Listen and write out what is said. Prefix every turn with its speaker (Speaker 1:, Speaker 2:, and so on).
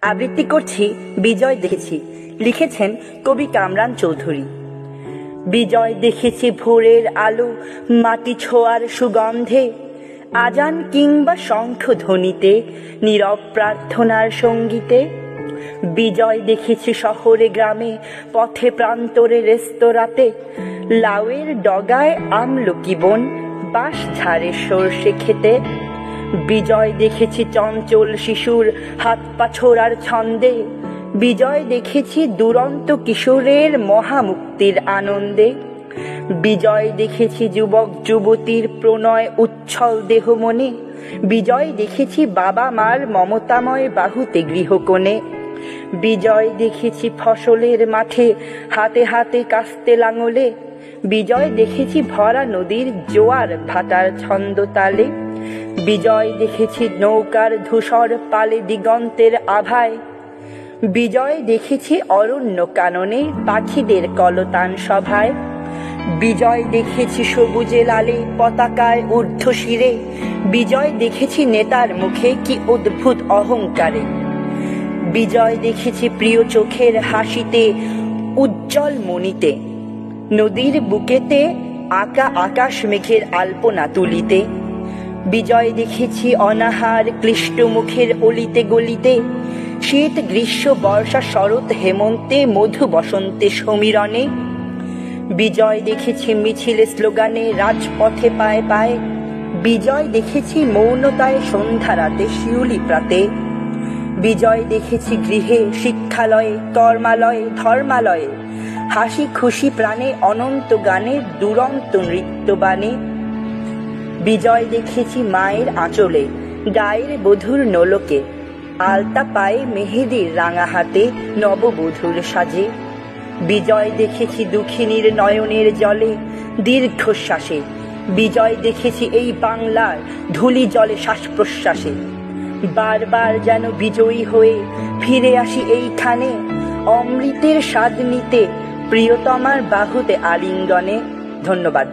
Speaker 1: আবৃত্তি করছি বিজয় দেখেছি, লিখেছেন কবি কামরান চৌধুরী। বিজয় দেখেছি ভোরের আলো মাটি ছোঁয়ার সুগন্ধে, আজান কিংবা শঙ্খ ধ্বনিতে, নীরব প্রার্থনার সঙ্গীতে। বিজয় দেখেছি শহরে গ্রামে, পথে প্রান্তরে রেস্তোরাঁতে, লাউয়ের ডগায় আমলকি বন, বাঁশ ঝাড়ে সর্ষে খেতে। বিজয় দেখেছি চঞ্চল শিশুর হাত পা ছোড়ার ছন্দে, বিজয় দেখেছি দুরন্ত কিশোরের মহামুক্তির আনন্দে। বিজয় দেখেছি যুবক যুবতীর প্রণয় উচ্ছল দেহ মনে, বিজয় দেখেছি বাবা মার মমতাময় বাহুতে গৃহকোণে। বিজয় দেখেছি ফসলের মাঠে হাতে হাতে কাস্তে লাঙলে, বিজয় দেখেছি ভরা নদীর জোয়ার ভাটার ছন্দ তালে। বিজয় দেখেছি নৌকার ধূসর পালে দিগন্তের আভায়, বিজয় দেখেছি অরণ্য কাননে পাখিদের কলতান সভায়। বিজয় দেখেছি সবুজে লালে পতাকায় ঊর্ধ্বশিরে, বিজয় দেখেছি নেতার মুখে কি অদ্ভুত অহংকারে। বিজয় দেখেছি প্রিয় চোখের হাসিতে উজ্জ্বল মনিতে, নদীর বুকেতে আঁকা আকাশ মেঘের আলপনা তুলিতে। বিজয় দেখেছি অনাহার ক্লিষ্ট মুখের অলিতে গলিতে, শীত গ্রীষ্ম বর্ষা শরৎ হেমন্তে মধু বসন্তে সমীরণে। বিজয় দেখেছি মিছিলে স্লোগানে রাজপথে পায়ে পায়ে, বিজয় দেখেছি মৌনতায় সন্ধ্যা রাতে শিউলি প্রাতে। বিজয় দেখেছি গৃহে শিক্ষালয়ে কর্মালয়ে ধর্মালয়ে, হাসি খুশি প্রাণে অনন্ত গানে দুরন্ত নৃত্যবাণে। বিজয় দেখেছি মায়ের আঁচলে গায়ের বধূর নোলকে, আলতা পায়ে মেহেদির রাঙা হাতে নববধূর সাজে। বিজয় দেখেছি দুঃখিনীর নয়নের জলে দীর্ঘশ্বাসে, বিজয় দেখেছি এই বাংলার ধূলি জলে শ্বাস প্রশ্বাসে। বারবার যেন বিজয়ী হয়ে ফিরে আসি এইখানে, অমৃতের স্বাদ নিতে প্রিয়তমার বাহুতে আলিঙ্গনে। ধন্যবাদ।